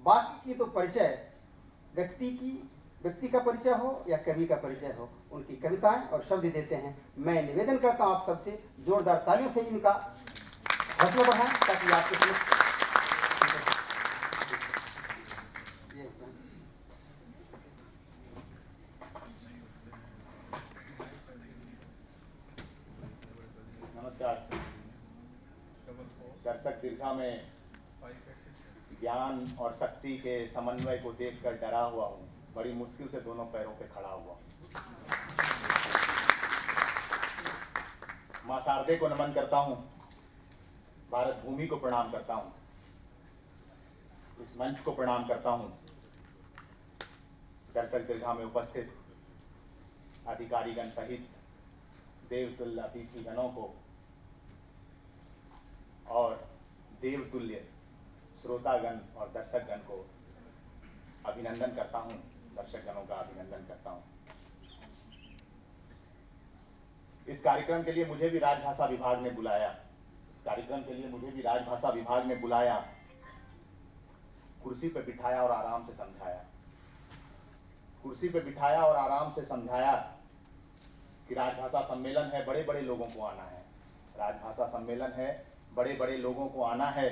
बाकी की तो परिचय व्यक्ति का परिचय हो या कवि का परिचय हो, उनकी कविताएं और शब्द देते हैं। मैं निवेदन करता हूं आप सबसे जोरदार तालियों से इनका हौसला बढ़ाएं ताकि आपके समझ। नमस्कार। दर्शक दीर्घा में ज्ञान और शक्ति के समन्वय को देखकर डरा हुआ हूँ। बड़ी मुश्किल से दोनों पैरों पे खड़ा हुआ हूँ। माँ शारदे को नमन करता हूँ, भारत भूमि को प्रणाम करता हूँ, इस मंच को प्रणाम करता हूँ, दर्शक दीर्घा में उपस्थित अधिकारीगण सहित देवतुल्य अतिथिगणों को और देवतुल्य श्रोतागण और दर्शकगण को अभिनंदन करता हूं। दर्शकगणों का अभिनंदन करता हूं। इस कार्यक्रम के लिए मुझे भी राजभाषा विभाग ने बुलाया। कुर्सी पे बिठाया और आराम से समझाया कि राजभाषा सम्मेलन है, बड़े बड़े लोगों को आना है। राजभाषा सम्मेलन है, बड़े बड़े लोगों को आना है।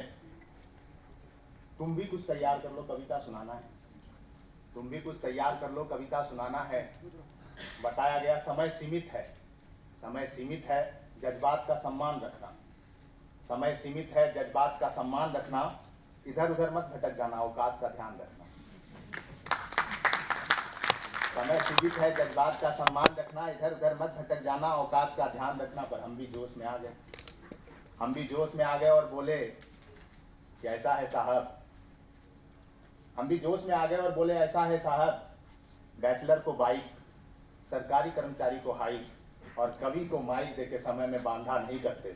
तुम भी कुछ तैयार कर लो, कविता सुनाना है। बताया गया समय सीमित है, जज्बात का सम्मान रखना। इधर उधर मत भटक जाना, औकात का ध्यान रखना। समय सीमित है, जज्बात का सम्मान रखना, इधर उधर मत भटक जाना, औकात का ध्यान रखना। पर हम भी जोश में आ गए और बोले कि ऐसा है साहब। बैचलर को बाइक, सरकारी कर्मचारी को हाइक और कवि को माइक देके समय में बांधा नहीं करते।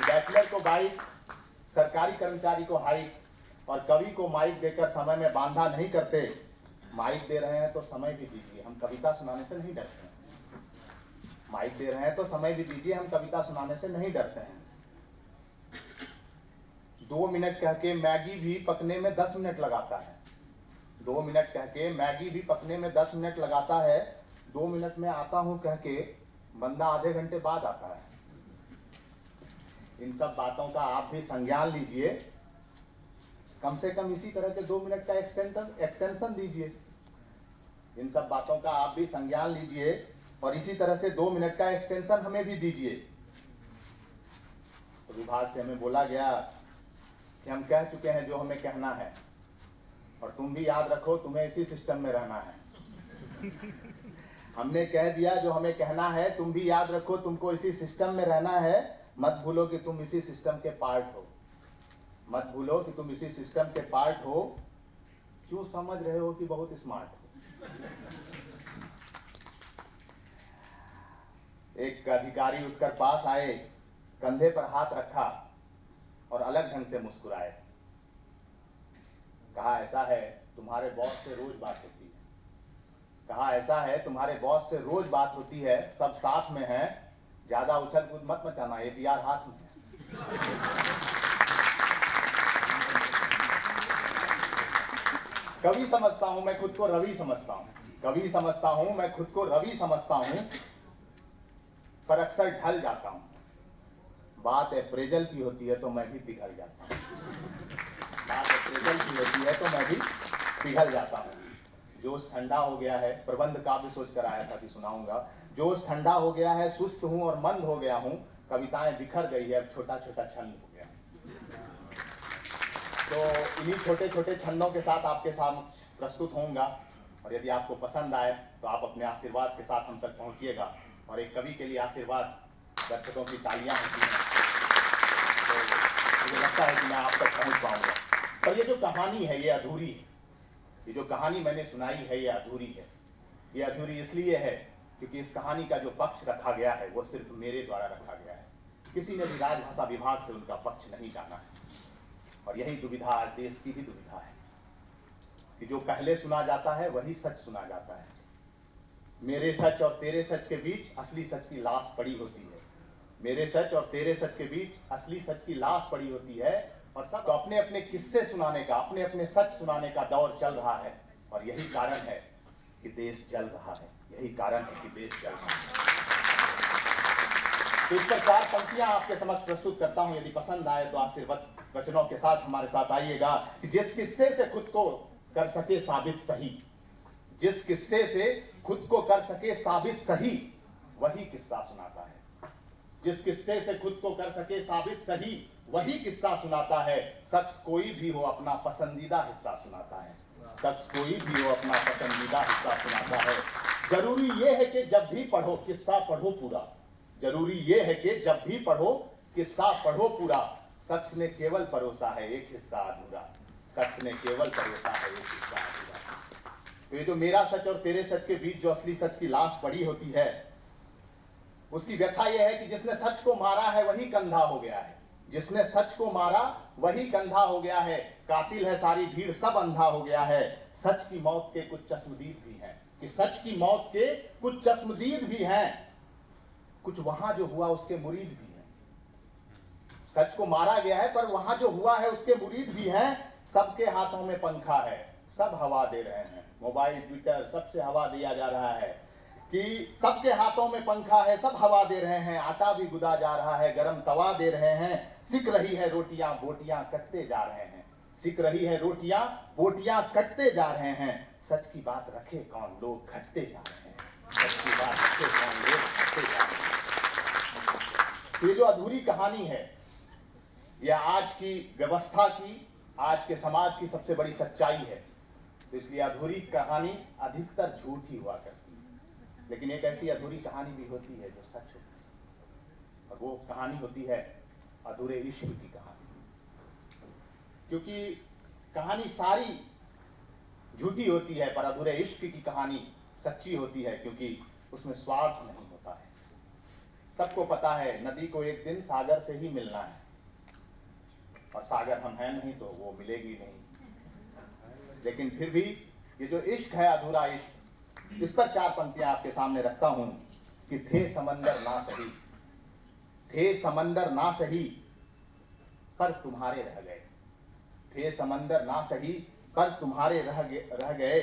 बैचलर को बाइक, सरकारी कर्मचारी को हाइक और कवि को माइक देकर समय में बांधा नहीं करते। माइक दे रहे हैं तो समय भी दीजिए, हम कविता सुनाने से नहीं डरते हैं। 2 मिनट कह के मैगी भी पकने में 10 मिनट लगाता है। 2 मिनट में आता हूं कह के बंदा आधे घंटे बाद आता है। इन सब बातों का आप भी संज्ञान लीजिए। कम से कम इसी तरह के 2 मिनट का एक्सटेंशन दीजिए। इन सब बातों का आप भी संज्ञान लीजिए और इसी तरह से 2 मिनट का एक्सटेंशन हमें भी दीजिए। तो विभाग से हमें बोला गया कि हम कह चुके हैं जो हमें कहना है और तुम भी याद रखो तुम्हें इसी सिस्टम में रहना है। हमने कह दिया जो हमें कहना है, तुम भी याद रखो तुमको इसी सिस्टम में रहना है। मत भूलो कि तुम इसी सिस्टम के पार्ट हो। क्यों समझ रहे हो कि बहुत स्मार्ट हो। एक अधिकारी उठकर पास आए, कंधे पर हाथ रखा और अलग ढंग से मुस्कुराए। कहा ऐसा है तुम्हारे बॉस से रोज बात होती है। सब साथ में है, ज्यादा उछल कूद मत मचाना, APR हाथ में है। कवि समझता हूं मैं खुद को रवि समझता हूं, पर अक्सर ढल जाता हूं। बात अप्रेजल की होती है तो मैं भी पिघल जाता हूं। जोश ठंडा हो गया है, प्रबंध काव्य सोच कर आया था कि सुनाऊंगा। जोश ठंडा हो गया है, सुस्त हूं और मंद हो गया हूं। कविताएं बिखर गई है, अब छोटा छोटा छंद हो गया। तो इन्हीं छोटे छोटे छंदों के साथ आपके सामने प्रस्तुत होऊंगा और यदि आपको पसंद आए तो आप अपने आशीर्वाद के साथ हम तक पहुंचिएगा। और एक कवि के लिए आशीर्वाद दर्शकों की तालियां होती हैं, तो मुझे लगता है कि मैं आप तक पहुंच पाऊंगा। पर ये जो कहानी है ये अधूरी है। ये जो कहानी मैंने सुनाई है ये अधूरी है। ये अधूरी इसलिए है क्योंकि इस कहानी का जो पक्ष रखा गया है वो सिर्फ मेरे द्वारा रखा गया है। किसी ने भी राजभाषा विभाग से उनका पक्ष नहीं जाना है। और यही दुविधा आज देश की भी दुविधा है कि जो पहले सुना जाता है वही सच सुना जाता है। मेरे सच और तेरे सच के बीच असली सच की लाश पड़ी होती है। और सब तो अपने अपने किस्से सुनाने का, अपने अपने सच सुनाने का दौर चल रहा है। और यही कारण है कि देश जल रहा है, यही कारण है कि देश जल रहा है। तो इस पर 4 पंक्तियां आपके समक्ष प्रस्तुत करता हूं। यदि पसंद आए तो आशीर्वाद वचनों के साथ हमारे साथ आइएगा कि जिस किस्से से खुद को कर सके साबित सही, जिस किस्से से खुद को कर सके साबित सही, वही किस्सा सुनाता है। जिस किस्से से खुद को कर सके साबित सही, वही किस्सा सुनाता है। शख्स कोई भी हो अपना पसंदीदा हिस्सा सुनाता है। शख्स कोई भी हो अपना पसंदीदा हिस्सा सुनाता है। जरूरी यह है कि जब भी पढ़ो किस्सा पढ़ो पूरा। जरूरी यह है कि जब भी पढ़ो किस्सा पढ़ो पूरा। शख्स ने केवल परोसा है एक हिस्सा अधूरा। शख्स ने केवल परोसा है एक हिस्सा अधूरा। तो ये जो मेरा सच और तेरे सच के बीच जो असली सच की लाश पड़ी होती है, उसकी व्यथा यह है कि जिसने सच को मारा है वही कंधा हो गया है। जिसने सच को मारा वही कंधा हो गया है। कातिल है सारी भीड़, सब अंधा हो गया है। सच की मौत के कुछ चश्मदीद भी हैं, कि सच की मौत के कुछ चश्मदीद भी हैं। कुछ वहां जो हुआ उसके मुरीद भी हैं। सच को मारा गया है पर वहां जो हुआ है उसके मुरीद भी हैं। सबके हाथों में पंखा है, सब हवा दे रहे हैं। मोबाइल, ट्विटर, सबसे हवा दिया जा रहा है कि सबके हाथों में पंखा है, सब हवा दे रहे हैं। आटा भी गुदा जा रहा है, गरम तवा दे रहे हैं। सिक रही है रोटियां, बोटियां कटते जा रहे हैं। सिक रही है रोटियां, बोटियां कटते जा रहे हैं। सच की बात रखे कौन, लोग घटते जा रहे हैं। सच की बात रखे कौन, लोग घटते जा रहे हैं। ये जो अधूरी कहानी है, यह आज की व्यवस्था की, आज के समाज की सबसे बड़ी सच्चाई है। तो इसलिए अधूरी कहानी अधिकतर झूठ ही हुआ करती है। लेकिन एक ऐसी अधूरी कहानी भी होती है जो सच होती है, और वो कहानी होती है अधूरे इश्क की कहानी। क्योंकि कहानी सारी झूठी होती है पर अधूरे इश्क की कहानी सच्ची होती है, क्योंकि उसमें स्वार्थ नहीं होता है। सबको पता है नदी को एक दिन सागर से ही मिलना है, और सागर हम हैं नहीं तो वो मिलेगी नहीं। लेकिन फिर भी ये जो इश्क है, अधूरा इश्क, इस पर 4 पंक्तियां आपके सामने रखता हूं कि थे समंदर ना सही, थे समंदर ना सही पर तुम्हारे रह गए। थे समंदर ना सही पर तुम्हारे रह गए।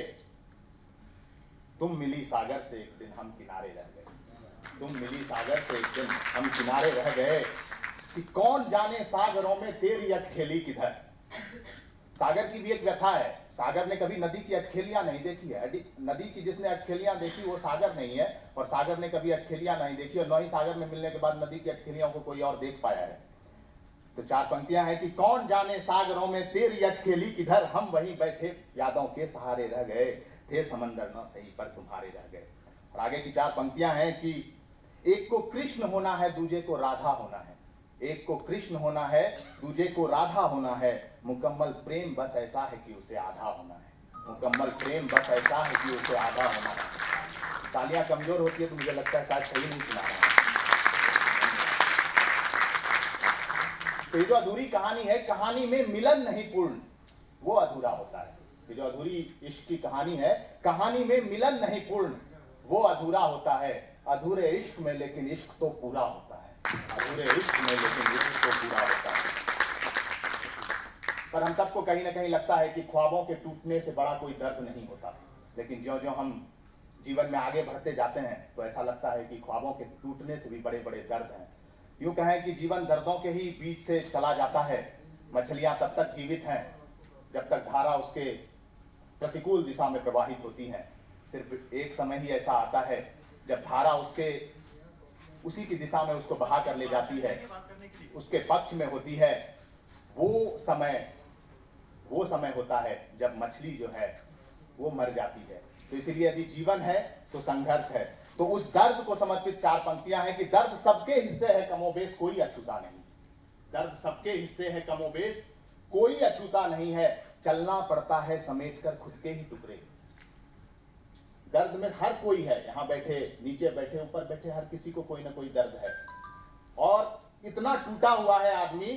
तुम मिली सागर से एक दिन हम किनारे रह गए। तुम मिली सागर से एक दिन हम किनारे रह गए। कि कौन जाने सागरों में तेरी अटखेली किधर। सागर की भी एक व्यथा है। सागर ने कभी नदी की अटखेलियां नहीं देखी है। नदी की जिसने अटखेलियां देखी वो सागर नहीं है, और सागर ने कभी अटखेलियां नहीं देखी, और न ही सागर में मिलने के बाद नदी की अटखेलियों को कोई और देख पाया है। तो 4 पंक्तियां हैं कि कौन जाने सागरों में तेरी अटखेली किधर, हम वहीं बैठे यादों के सहारे रह गए। थे समंदर न सही पर तुम्हारे रह गए। और आगे की 4 पंक्तियां हैं कि एक को कृष्ण होना है, दूजे को राधा होना है। एक को कृष्ण होना है, दूजे को राधा होना है। मुकम्मल प्रेम Bas ऐसा है कि उसे आधा होना है। मुकम्मल प्रेम Bas ऐसा है कि उसे आधा होना है। तालियां कमजोर होती है तो मुझे लगता है शायद सही नहीं सुना रहा है। तो ये जो अधूरी कहानी है, कहानी में मिलन नहीं पूर्ण, वो अधूरा होता है। ये जो अधूरी इश्क की कहानी है, कहानी में मिलन नहीं पूर्ण, वो अधूरा होता है। अधूरे इश्क में लेकिन इश्क तो पूरा होता है। अधूरे इश्क में लेकिन इश्क तो पूरा होता है। पर हम सबको कहीं ना कहीं लगता है कि ख्वाबों के टूटने से बड़ा कोई दर्द नहीं होता। लेकिन ज्यों-ज्यों हम जीवन में आगे बढ़ते जाते हैं तो ऐसा लगता है कि ख्वाबों के टूटने से भी बड़े बड़े दर्द हैं। यूं कहें कि जीवन दर्दों के ही बीच से चला जाता है। मछलियां तब तक जीवित हैं जब तक धारा उसके प्रतिकूल दिशा में प्रवाहित होती है। सिर्फ एक समय ही ऐसा आता है जब धारा उसी की दिशा में उसको बहा कर ले जाती है, उसके पक्ष में होती है। वो समय होता है जब मछली जो है वो मर जाती है। तो इसीलिए यदि जीवन है तो संघर्ष है। तो उस दर्द को समर्पित 4 पंक्तियां हैं कि दर्द सबके हिस्से है, कमोबेश कोई अछूता नहीं। दर्द सबके हिस्से है, कमोबेश कोई अछूता नहीं है। चलना पड़ता है समेटकर खुद के ही टुकड़े। दर्द में हर कोई है, यहां बैठे, नीचे बैठे, ऊपर बैठे, हर किसी को कोई ना कोई दर्द है। और इतना टूटा हुआ है आदमी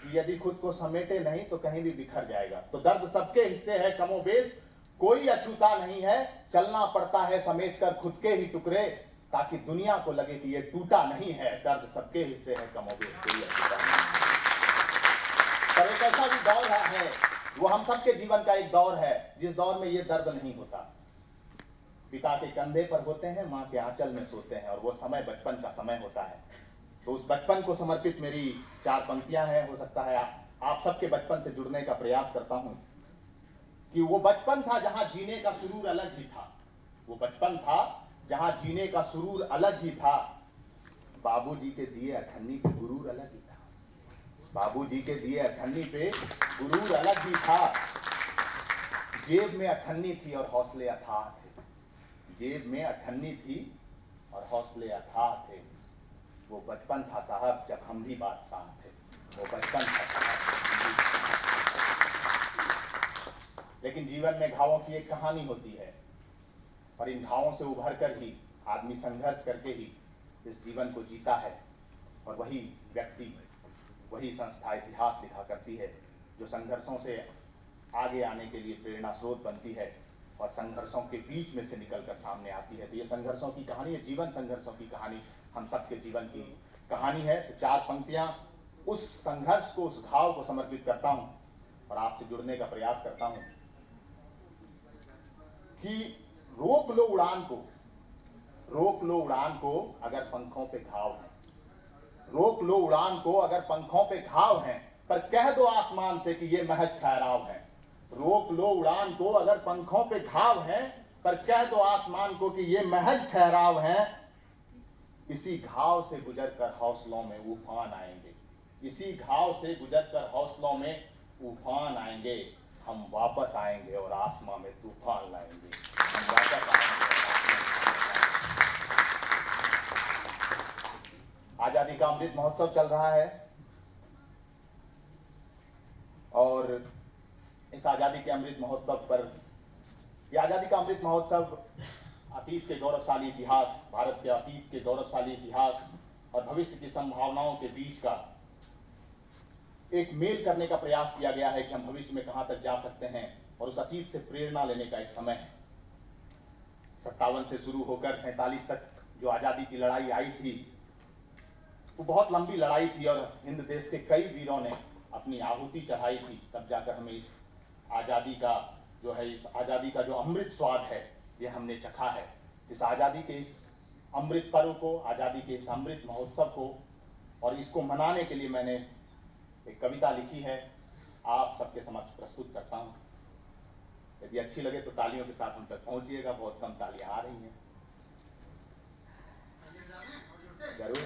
कि यदि खुद को समेटे नहीं तो कहीं भी बिखर जाएगा। तो दर्द सबके हिस्से है, कमोबेश कोई अछूता नहीं है। चलना पड़ता है समेटकर खुद के ही टुकड़े, ताकि दुनिया को लगे कि ये टूटा नहीं है। दर्द सबके हिस्से है, कमोबेश कोई अछूता नहीं है। पर एक ऐसा भी दौर है, वो हम सबके जीवन का एक दौर है जिस दौर में ये दर्द नहीं होता। पिता के कंधे पर होते हैं, माँ के आंचल में सोते हैं, और वो समय बचपन का समय होता है। तो उस बचपन को समर्पित मेरी 4 पंक्तियां हैं। हो सकता है आप सबके बचपन से जुड़ने का प्रयास करता हूं कि वो बचपन था जहां जीने का सुरूर अलग ही था। वो बचपन था जहां जीने का सुरूर अलग ही था। बाबूजी के दिए अठन्नी पे गुरूर अलग ही था। बाबूजी के दिए अठन्नी पे गुरूर अलग ही था। जेब में अठन्नी थी और हौसले अथाह थे। जेब में अठन्नी थी और हौसले अथाह थे। वो बचपन था साहब जब हम भी बादशाह थे। वो बचपन था साहब। लेकिन जीवन में घावों की एक कहानी होती है, और इन घावों से उभर कर ही आदमी संघर्ष करके ही इस जीवन को जीता है। और वही व्यक्ति, वही संस्था इतिहास लिखा करती है जो संघर्षों से आगे आने के लिए प्रेरणा स्रोत बनती है और संघर्षों के बीच में से निकलकर सामने आती है। तो ये संघर्षों की कहानी है, जीवन संघर्षों की कहानी हम सबके जीवन की कहानी है। तो 4 पंक्तियां उस संघर्ष को, उस घाव को समर्पित करता हूं और आपसे जुड़ने का प्रयास करता हूं कि रोक लो उड़ान को, रोक लो उड़ान को अगर पंखों पे घाव है। रोक लो उड़ान को अगर पंखों पे घाव है, पर कह दो आसमान से कि ये महज ठहराव है। रोक लो उड़ान को अगर पंखों पे घाव है, पर कह दो आसमान को कि ये महज ठहराव है। इसी घाव से गुजरकर हौसलों में उफान आएंगे। इसी घाव से गुजरकर हौसलों में उफान आएंगे। हम वापस आएंगे और आसमां में तूफान लाएंगे। हम वापस आएंगे। आजादी का अमृत महोत्सव चल रहा है, और इस आजादी के अमृत महोत्सव पर, यह आजादी का अमृत महोत्सव अतीत के गौरवशाली इतिहास, भारत के अतीत के गौरवशाली इतिहास और भविष्य की संभावनाओं के बीच का एक मेल करने का प्रयास किया गया है कि हम भविष्य में कहां तक जा सकते हैं, और उस अतीत से प्रेरणा लेने का एक समय है। 57 से शुरू होकर 47 तक जो आजादी की लड़ाई आई थी, वो बहुत लंबी लड़ाई थी, और हिंद देश के कई वीरों ने अपनी आहुति चढ़ाई थी। तब जाकर हमें इस आजादी का जो है, इस आजादी का जो अमृत स्वाद है, ये हमने चखा है। इस आजादी के इस अमृत पर्व को, आजादी के इस अमृत महोत्सव को, और इसको मनाने के लिए मैंने एक कविता लिखी है, आप सबके समक्ष प्रस्तुत करता हूं। यदि अच्छी लगे तो तालियों के साथ हम तक पहुंचिएगा। बहुत कम तालियां आ रही हैं। जरूर।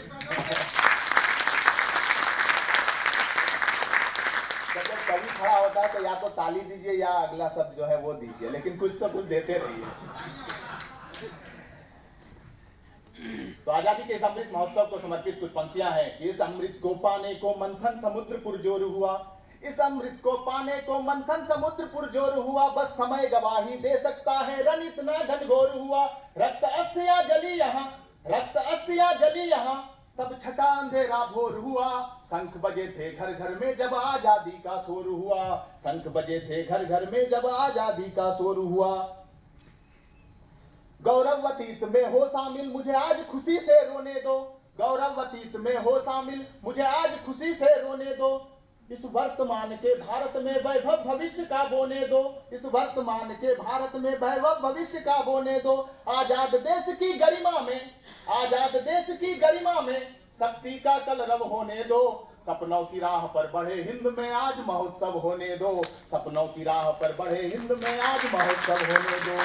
जब कवि खड़ा होता है तो या तो ताली दीजिए या अगला शब्द जो है वो दीजिए, लेकिन कुछ तो कुछ देते रहिए। तो आजादी के इस अमृत महोत्सव को समर्पित कुछ पंक्तियां हैं कि इस अमृत को पाने को मंथन समुद्र पुरजोर हुआ। इस अमृत को पाने को मंथन समुद्र पुरजोर हुआ। बस समय गवाही दे सकता है, रण इतना घनघोर हुआ। रक्त अस्थियां जली यहाँ, रक्त अस्थियां जली यहाँ, तब छठा अंधेरा भोर हुआ। शंख बजे थे घर घर में जब आजादी का शोर हुआ। शंख बजे थे घर घर में जब आजादी का शोर हुआ। गौरव अतीत में हो शामिल, मुझे आज खुशी से रोने दो। गौरव अतीत में हो शामिल, मुझे आज खुशी से रोने दो। इस वर्तमान के भारत में वैभव भविष्य का बोने दो। इस वर्तमान के भारत में वैभव भविष्य का बोने दो। आजाद देश की गरिमा में, आजाद देश की गरिमा में शक्ति का कलरव होने दो। सपनों की राह पर बढ़े हिंद में आज महोत्सव होने दो। सपनों की राह पर बढ़े हिंद में आज महोत्सव होने दो।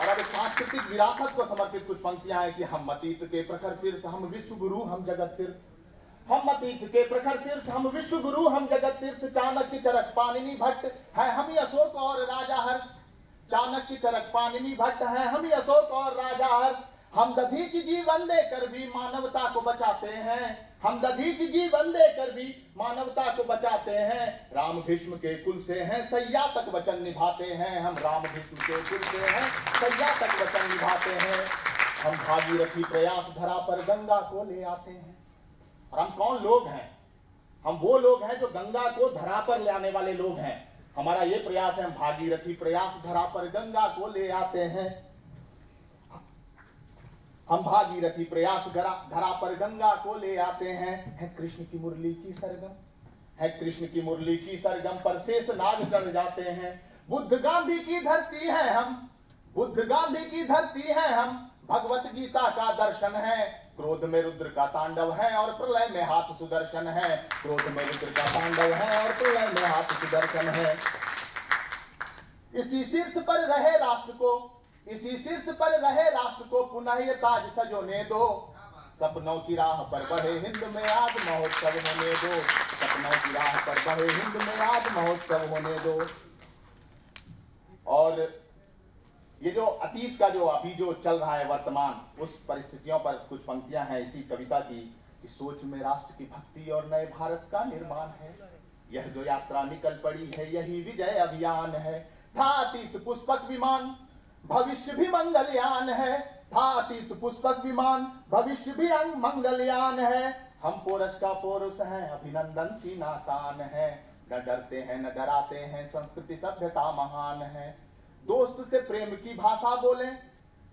और अब सांस्कृतिक विरासत को समर्पित कुछ पंक्तियां हैं कि हम अतीत के प्रखर शीर्ष, हम विश्व गुरु, हम जगत तीर्थ। हम अतीत के प्रखर शीर्ष, हम विश्व गुरु, हम जगत तीर्थ। चाणक्य चरक पाणिनि भट्ट है हम ही अशोक और राजा हर्ष। चाणक्य चरक पाणिनि भट्ट है हम ही अशोक और राजा हर्ष। हम दधीच जीवन देकर भी मानवता को बचाते हैं। हम दधीच जीवन देकर भी मानवता को बचाते हैं। राम भीष्म के कुल से हैं, सैया तक वचन निभाते हैं। हम राम भीष्म के कुल से हैं, सैया तक वचन निभाते हैं। हम भागीरथी प्रयास धरा पर गंगा को ले आते हैं। और हम कौन लोग हैं? हम वो लोग हैं जो गंगा को धरा पर ले आने वाले लोग हैं। हमारा ये प्रयास है, हम भागीरथी प्रयास धरा पर गंगा को ले आते हैं। हम भागीरथी प्रयास धरा पर गंगा को ले आते हैं। है कृष्ण की मुरली की सरगम, है कृष्ण की मुरली की सरगम पर शेष नाग चढ़ जाते हैं। बुद्ध गांधी की धरती है हम, बुद्ध गांधी की धरती है हम, भगवत गीता का दर्शन है। क्रोध में रुद्र का तांडव है और प्रलय में हाथ सुदर्शन है। क्रोध में रुद्र का तांडव है और प्रलय में हाथ सुदर्शन है। इसी शीर्ष पर रहे राष्ट्र को, इसी शीर्ष पर रहे राष्ट्र को पुनः ये ताज सजोने दो। सपनों की राह पर बढ़े हिंद में आज महोत्सव होने दो। सपनों की राह पर बढ़े हिंद में आज महोत्सव होने दो। और ये जो अतीत का जो अभी जो चल रहा है वर्तमान, उस परिस्थितियों पर कुछ पंक्तियां हैं इसी कविता की कि सोच में राष्ट्र की भक्ति और नए भारत का निर्माण है। यह जो यात्रा निकल पड़ी है यही विजय अभियान है। था अतीत पुष्पक विमान भविष्य भी मंगलयान है। था अतीत पुष्पक विमान भविष्य भी मंगलयान है। हम पोरस का पोरुष हैं, अभिनंदन सीना तान है। न डरते हैं न डराते हैं, संस्कृति सभ्यता महान है। दोस्त से प्रेम की भाषा बोलें,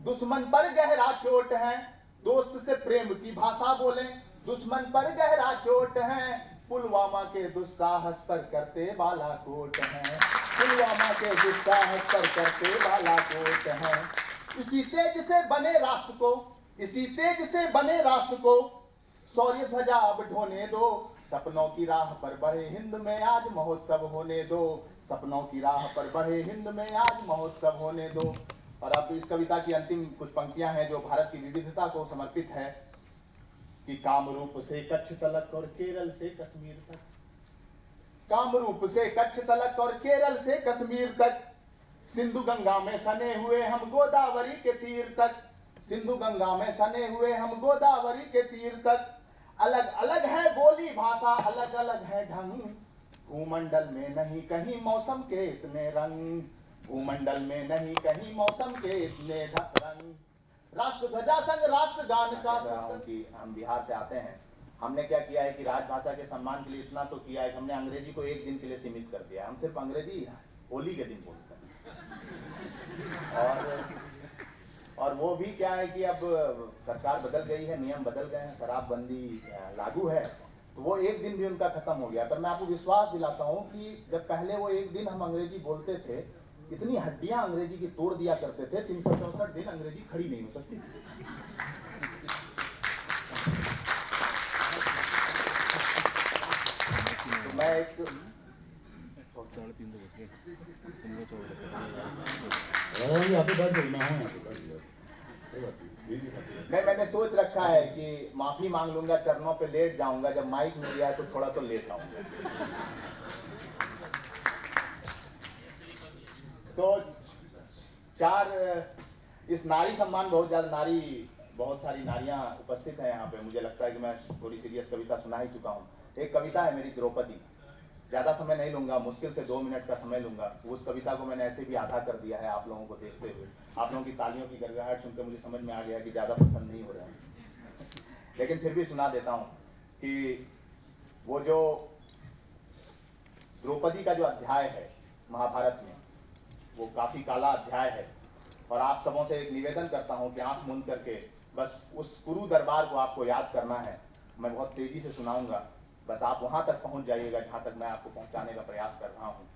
दुश्मन पर गहरा चोट है। दोस्त से प्रेम की भाषा बोलें, दुश्मन पर गहरा चोट है। पुलवामा के दुस्साहस पर करते बालाकोट हैं। पुलवामा के दुस्साहस पर करते बालाकोट हैं। इसी तेज से बने राष्ट्र को, इसी तेज से बने राष्ट्र को शौर्य ध्वजा अब ढोने दो। सपनों की राह पर बढ़े हिंद में आज महोत्सव होने दो। सपनों की राह पर बढ़े हिंद में आज महोत्सव होने दो। और अब इस कविता की अंतिम कुछ पंक्तियां हैं जो भारत की विविधता को समर्पित है कि कामरूप से कच्छ तलक और केरल से कश्मीर तक, कामरूप से कच्छ तलक और केरल से कश्मीर तक, सिंधु गंगा में सने हुए हम गोदावरी के तीर तक। सिंधु गंगा में सने हुए हम गोदावरी के तीर तक। अलग अलग है बोली भाषा, अलग अलग है ढंग। भूमंडल में नहीं कहीं मौसम के इतने रंग, भूमंडल में नहीं कहीं मौसम के इतने रंग। राष्ट्र ध्वजा संग राष्ट्रगान का कि हम बिहार से आते हैं। हमने क्या किया है कि राजभाषा के सम्मान के लिए इतना तो किया है कि हमने अंग्रेजी को एक दिन के लिए सीमित कर दिया। हम सिर्फ अंग्रेजी होली के दिन बोलते हैं। और वो भी क्या है कि अब सरकार बदल गई है, नियम बदल गए हैं, शराबबंदी लागू है, तो वो एक दिन भी उनका खत्म हो गया। पर मैं आपको विश्वास दिलाता हूँ कि जब पहले वो एक दिन हम अंग्रेजी बोलते थे, इतनी हड्डियां अंग्रेजी की तोड़ दिया करते थे, 364 दिन अंग्रेजी खड़ी नहीं हो सकती थी। तो मैं एक नहीं, मैंने सोच रखा है कि माफी मांग लूंगा, चरणों पे लेट जाऊंगा, जब माइक मिल गया तो थोड़ा तो लेट आऊंगा। तो इस नारी सम्मान बहुत सारी नारियां उपस्थित हैं यहाँ पे। मुझे लगता है कि मैं थोड़ी सीरियस कविता सुना ही चुका हूँ। एक कविता है मेरी द्रौपदी, ज़्यादा समय नहीं लूंगा, मुश्किल से 2 मिनट का समय लूंगा। उस कविता को मैंने ऐसे भी आधा कर दिया है आप लोगों को देखते हुए। आप लोगों की तालियों की गड़गड़ाहट सुनकर मुझे समझ में आ गया कि ज़्यादा पसंद नहीं हो रहा है, लेकिन फिर भी सुना देता हूँ कि वो जो द्रौपदी का जो अध्याय है महाभारत में, वो काफ़ी काला अध्याय है। और आप सबों से एक निवेदन करता हूँ कि आंख मूंद करके बस उस कुरु दरबार को आपको याद करना है। मैं बहुत तेज़ी से सुनाऊंगा, बस आप वहाँ तक पहुँच जाइएगा जहाँ तक मैं आपको पहुँचाने का प्रयास कर रहा हूँ,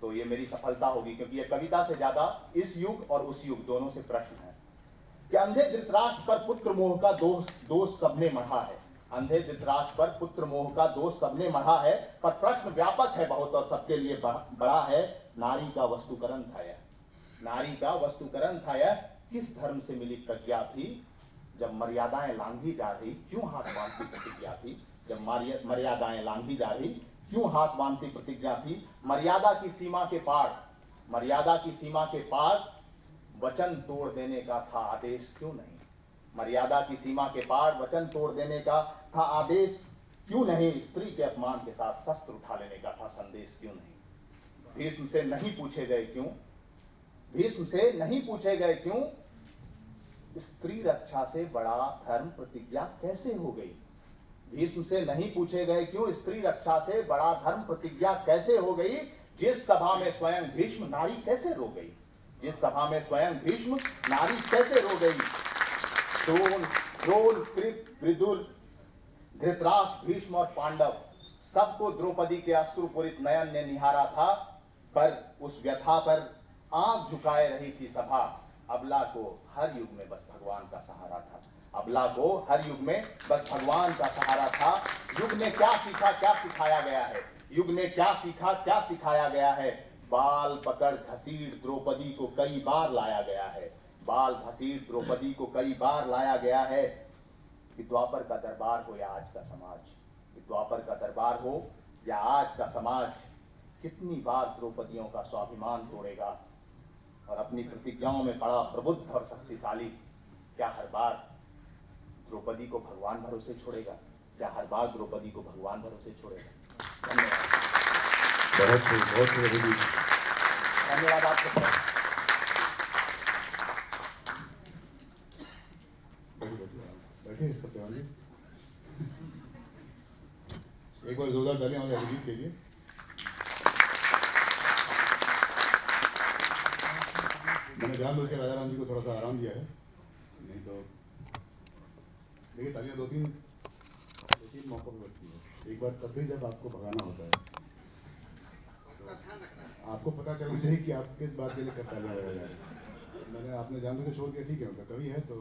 तो ये मेरी सफलता होगी। क्योंकि ये कविता से ज़्यादा इस युग और उस युग दोनों से प्रश्न है कि अंधे धृतराष्ट्र पर पुत्र मोह का दोष सबने मढ़ा है। अंधे धृतराष्ट्र पर पुत्र मोह का दोष सबने मढ़ा है, पर प्रश्न व्यापक है बहुत और सबके लिए बड़ा है। नारी का वस्तुकरण था यह, नारी का वस्तुकरण था यह। किस धर्म से मिली प्रज्ञा थी, जब मर्यादाएं लांघी जा रही क्यों हाथ बांधती प्रतिज्ञा थी। जब मर्यादाएं लांघी जा रही क्यों हाथ बांधती प्रतिज्ञा थी। मर्यादा की सीमा के पार, मर्यादा की सीमा के पार वचन तोड़ देने का था आदेश क्यों नहीं। मर्यादा की सीमा के पार वचन तोड़ देने का था आदेश क्यों नहीं। स्त्री के अपमान के साथ शस्त्र उठा लेने का था संदेश क्यों नहीं। भीष्म से नहीं पूछे गए क्यों, भीष्म से नहीं पूछे गए क्यों, स्त्री रक्षा से बड़ा धर्म प्रतिज्ञा कैसे हो गई। भीष्म से नहीं पूछे गए क्यों, स्त्री रक्षा से बड़ा धर्म प्रतिज्ञा कैसे हो गई। जिस सभा में स्वयं भीष्म नारी कैसे रो गई, जिस सभा में स्वयं भीष्म नारी कैसे रो गई। द्रोण, कृप, विदुर, धृतराष्ट्र, भीष्म और पांडव सबको द्रौपदी के अश्रुपूरित नयन ने निहारा था, पर उस व्यथा पर आंख झुकाए रही थी सभा। अबला को हर युग में बस भगवान का सहारा था। अबला को हर युग में बस भगवान का सहारा था। युग ने क्या सीखा, क्या सिखाया गया है? युग ने क्या सीखा, क्या सिखाया गया है? बाल पकड़ घसीट द्रौपदी को कई बार लाया गया है। बाल घसीट द्रौपदी को कई बार लाया गया है। कि द्वापर का दरबार हो या आज का समाज, कि द्वापर का दरबार हो या आज का समाज, कितनी बार द्रौपदियों का स्वाभिमान तोड़ेगा और अपनी प्रतिज्ञाओं में बड़ा प्रबुद्ध और शक्तिशाली, क्या हर बार द्रौपदी को भगवान भरोसे छोड़ेगा? क्या हर बार द्रौपदी को भगवान भरोसे छोड़ेगा? धन्यवाद। बहुत धन्यवाद आपको। बैठे सत्यवान जी, एक बार जोरदार तालियां हमारे अभिजीत के लिए। मैंने जानबूझ के राजा राम जी को थोड़ा सा आराम दिया है, नहीं तो देखिए तालियां दो तीन मौकों पर बजती है। एक बार तब भी जब आपको भगाना होता है, तो आपको पता चलना चाहिए कि आप किस बात के लिए कब तालियां बजा जा रहे हैं। मैंने आपने जानबूझ के छोड़ दिया, ठीक है, मतलब कवि है तो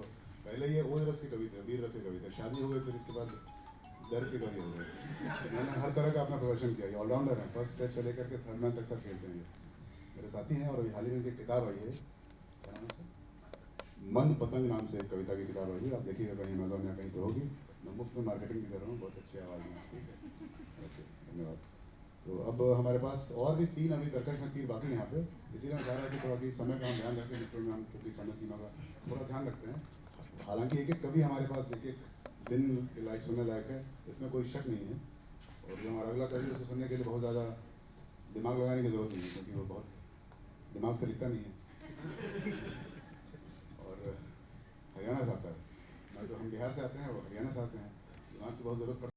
पहले ये ओज रस की कवि थे, वीर रस की कवि थे, शादी हो गई, फिर इसके बाद दर्द की कवि हो गई। मैंने हर तरह का अपना प्रदर्शन किया। ये ऑलराउंडर है, फर्स्ट स्टेप से लेकर के थर्ड मैन तक सब खेलते हैं। मेरे साथी हैं और अभी हाल ही में इनकी किताब आई है, मन पतंग नाम से एक कविता की किताब आई है, आप देखिएगा कहीं अमेजोन या कहीं पे होगी। मैं मुफ्त में मार्केटिंग भी कर रहा हूँ, बहुत अच्छी आवाज़ में। ठीक है, ओके, धन्यवाद। तो अब हमारे पास और भी तीन अभी तरकश में तीर बाकी हैं यहाँ पे, इसीलिए मैं चाह रहा कि थोड़ा कि समय का हम ध्यान रखें, मित्रों में हम क्योंकि समय सीमा का थोड़ा ध्यान रखते हैं। हालांकि एक एक कवि हमारे पास एक एक दिन के लायक सुनने लायक है, इसमें कोई शक नहीं है। और जो हमारा अगला कवि उसको सुनने के लिए बहुत ज़्यादा दिमाग लगाने की ज़रूरत नहीं है, क्योंकि वो बहुत दिमाग से लिखता नहीं है और हरियाणा से आता है। मैं तो हम बिहार से आते हैं, वो हरियाणा से आते हैं, दिमाग की बहुत ज़रूरत पड़ती है।